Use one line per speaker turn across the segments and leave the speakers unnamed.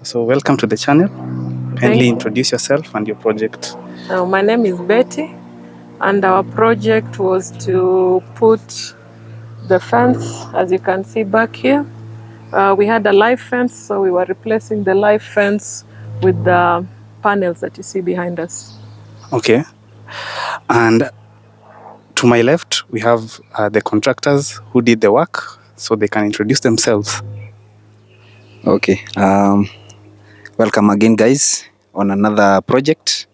So welcome to the channel. Kindly introduce yourself and your project.
My name is Betty, and our project was to put the fence, as you can see back here. We had a live fence, so we were replacing the live fence with the panels that you see behind us.
Okay. And to my left, we have the contractors who did the work, so they can introduce themselves.
Okay. Welcome again, guys, on another project.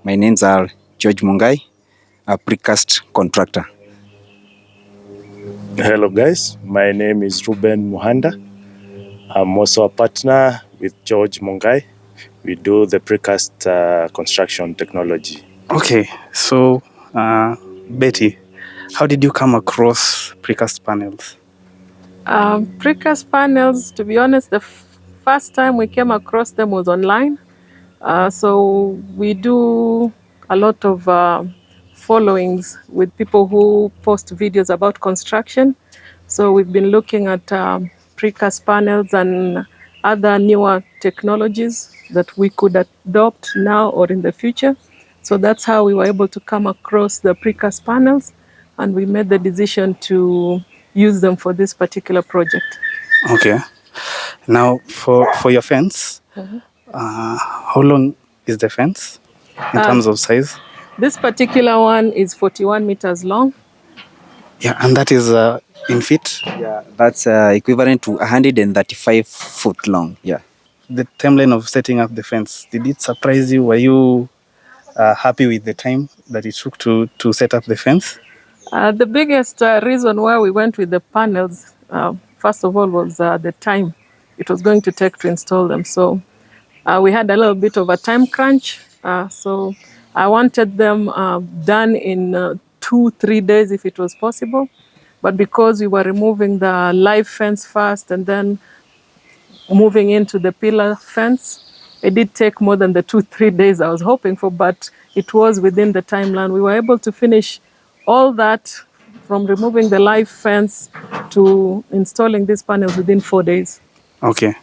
My names are George Mungai, a precast contractor.
Hello, guys. My name is Ruben Muhanda. I'm also a partner with George Mungai. We do the precast construction technology.
Okay. So, Betty, how did you come across precast panels?
Precast panels, to be honest, the first time we came across them was online. So we do a lot of followings with people who post videos about construction. So we've been looking at precast panels and other newer technologies that we could adopt now or in the future. So that's how we were able to come across the precast panels, and we made the decision to use them for this particular project.
Okay. Now, for your fence, how long is the fence in terms of size?
This particular one is 41 meters long.
Yeah, and that is in feet?
Yeah, that's equivalent to 135 foot long. Yeah.
The timeline of setting up the fence, did it surprise you? Were you happy with the time that it took to set up the fence?
The biggest reason why we went with the panels, first of all, was the time it was going to take to install them. So we had a little bit of a time crunch. So I wanted them done in 2-3 days if it was possible. But because we were removing the live fence first and then moving into the pillar fence, it did take more than the 2-3 days I was hoping for, but it was within the timeline. We were able to finish all that from removing the live fence to installing these panels within 4 days.
Okay.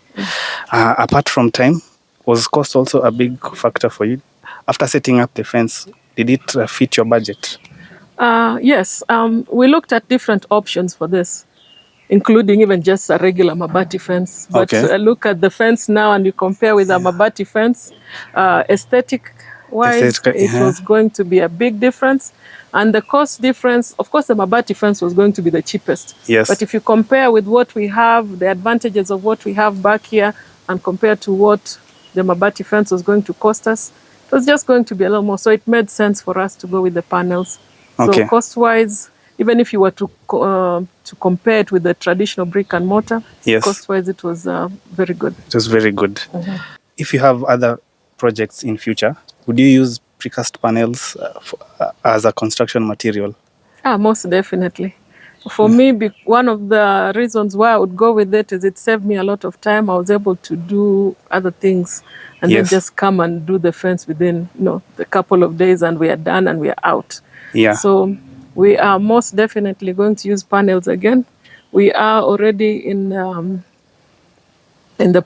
Apart from time, was cost also a big factor for you? After setting up the fence, did it fit your budget?
Yes. We looked at different options for this, including even just a regular mabati fence. But look at the fence now and you compare with a mabati fence, aesthetic-wise, it was going to be a big difference. And the cost difference, of course, the mabati fence was going to be the cheapest.
Yes.
But if you compare with what we have, the advantages of what we have back here, and compared to what the mabati fence was going to cost us, it was just going to be a little more. So it made sense for us to go with the panels.
Okay.
So cost-wise, even if you were to compare it with the traditional brick and mortar,
yes,
cost-wise it was very good.
It was very good. If you have other projects in future, would you use precast panels as a construction material?
Most definitely. For me, one of the reasons why I would go with it is it saved me a lot of time. I was able to do other things and then just come and do the fence within a couple of days, and we are done and we are out.
Yeah.
So we are most definitely going to use panels again. We are already in the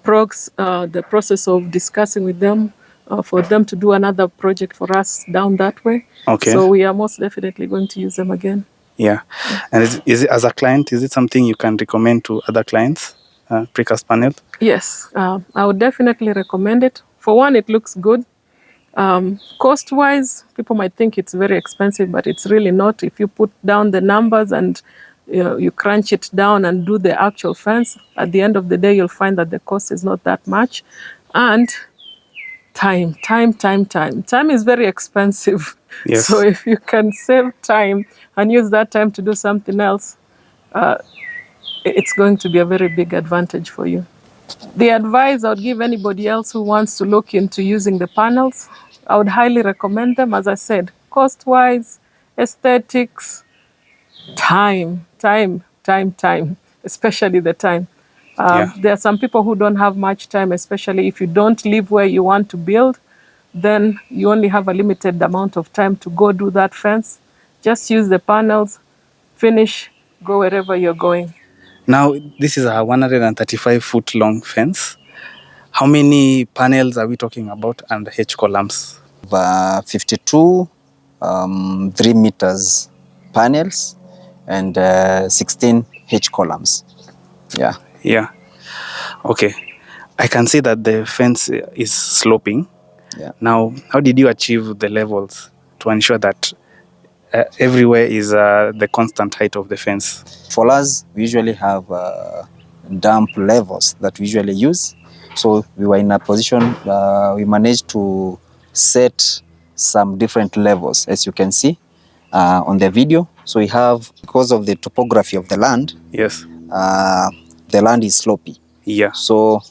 process of discussing with them for them to do another project for us down that way.
Okay.
So we are most definitely going to use them again.
Yeah. And is it, as a client, is it something you can recommend to other clients, precast panel?
Yes, I would definitely recommend it. For one, it looks good. Cost-wise, people might think it's very expensive, but it's really not. If you put down the numbers and you crunch it down and do the actual fence, at the end of the day, you'll find that the cost is not that much. And time is very expensive.
Yes.
So if you can save time and use that time to do something else, it's going to be a very big advantage for you. The advice I would give anybody else who wants to look into using the panels, I would highly recommend them. As I said, cost-wise, aesthetics, time, especially the time. There are some people who don't have much time, especially if you don't live where you want to build, then you only have a limited amount of time to go do that fence. Just use the panels, finish, go wherever you're going.
Now, this is a 135-foot long fence. How many panels are we talking about, and H columns?
52 3 meters panels and 16 H columns. Yeah.
Yeah. Okay. I can see that the fence is sloping.
Yeah.
Now, how did you achieve the levels to ensure that everywhere is the constant height of the fence?
For us, we usually have dump levels that we usually use. So we were in a position, we managed to set some different levels, as you can see on the video. So we have, because of the topography of the land,
Yes.
the land is slopy.
Yeah.
So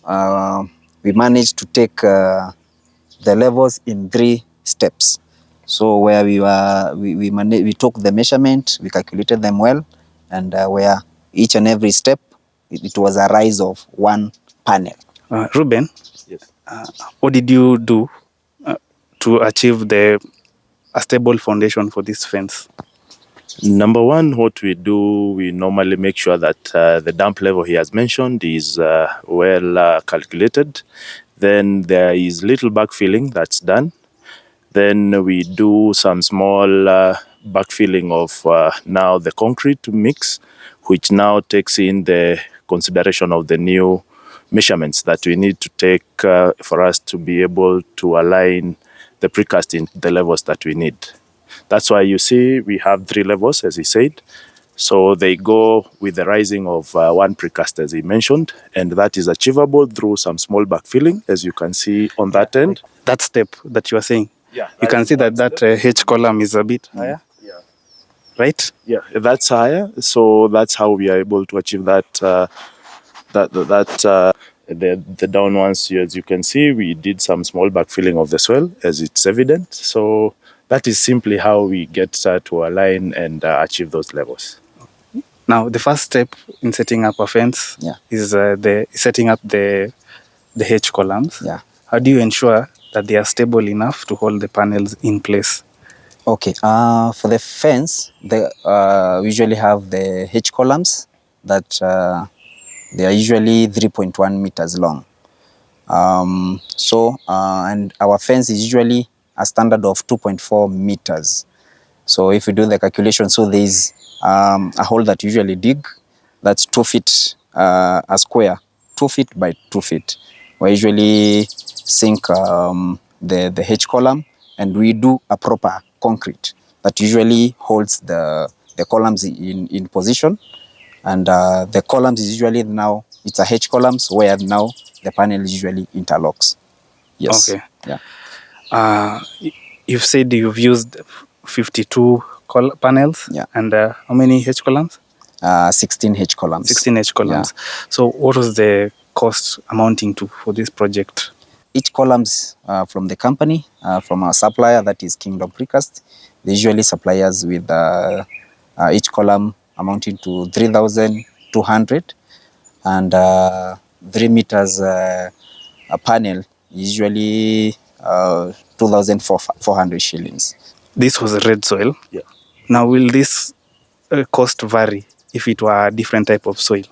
we managed to take the levels in 3 steps. So where we took the measurement, we calculated them well, and where each and every step, it was a rise of 1 panel.
Ruben?
Yes.
What did you do to achieve a stable foundation for this fence?
Number one, what we do, we normally make sure that the dump level he has mentioned is well calculated. Then there is little backfilling that's done. Then we do some small backfilling of now the concrete mix, which now takes in the consideration of the new measurements that we need to take for us to be able to align the precast in the levels that we need. That's why you see we have 3 levels, as he said. So they go with the rising of 1 precast, as he mentioned, and that is achievable through some small backfilling, as you can see on that end.
That step that you are saying,
Yeah,
you can see that H column is a bit higher.
Yeah.
Right?
Yeah, that's higher. So that's how we are able to achieve that. The down ones, as you can see, we did some small backfilling of the soil, as it's evident. So that is simply how we get to align and achieve those levels.
Now, the first step in setting up a fence is setting up the H columns.
Yeah.
How do you ensure that they are stable enough to hold the panels in place?
Okay, for the fence, we usually have the H columns that they are usually 3.1 meters long. And our fence is usually a standard of 2.4 meters. So if you do the calculation, so there is a hole that you usually dig that's 2 feet a square, 2 feet by 2 feet. We usually sink the H column, and we do a proper concrete that usually holds the columns in position. And the columns is usually now, it's a H columns where now the panel usually interlocks. Yes.
Okay.
Yeah.
You've said you've used 52 panels.
Yeah.
And how many H columns?
16 H columns.
16 H columns. Yeah. So what was the cost amounting to for this project?
Each columns from the company, from our supplier, that is Kingdom Precast, they usually supply us with each column amounting to 3,200, and 3 meters a panel, usually 2,400 shillings.
This was red soil.
Yeah.
Now, will this cost vary if it were a different type of soil?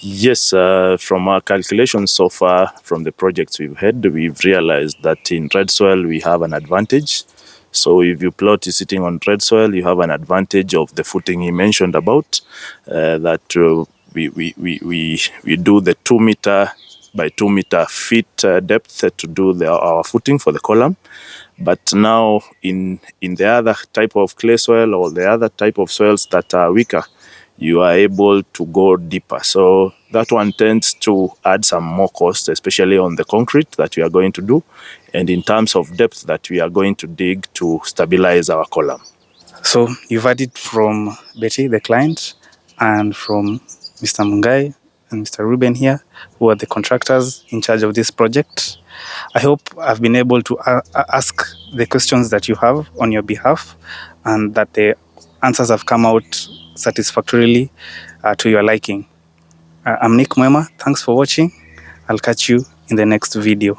Yes, from our calculations so far from the projects we've had, we've realized that in red soil we have an advantage. So if your plot is sitting on red soil, you have an advantage of the footing he mentioned about, that we do the 2 meter by 2 meter feet depth to do our footing for the column. But now in the other type of clay soil or the other type of soils that are weaker, you are able to go deeper. So that one tends to add some more cost, especially on the concrete that we are going to do, and in terms of depth that we are going to dig to stabilize our column.
So you've heard it from Betty, the client, and from Mr. Mungai and Mr. Ruben here, who are the contractors in charge of this project. I hope I've been able to ask the questions that you have on your behalf, and that the answers have come out satisfactorily to your liking. I'm Muema. Thanks for watching. I'll catch you in the next video.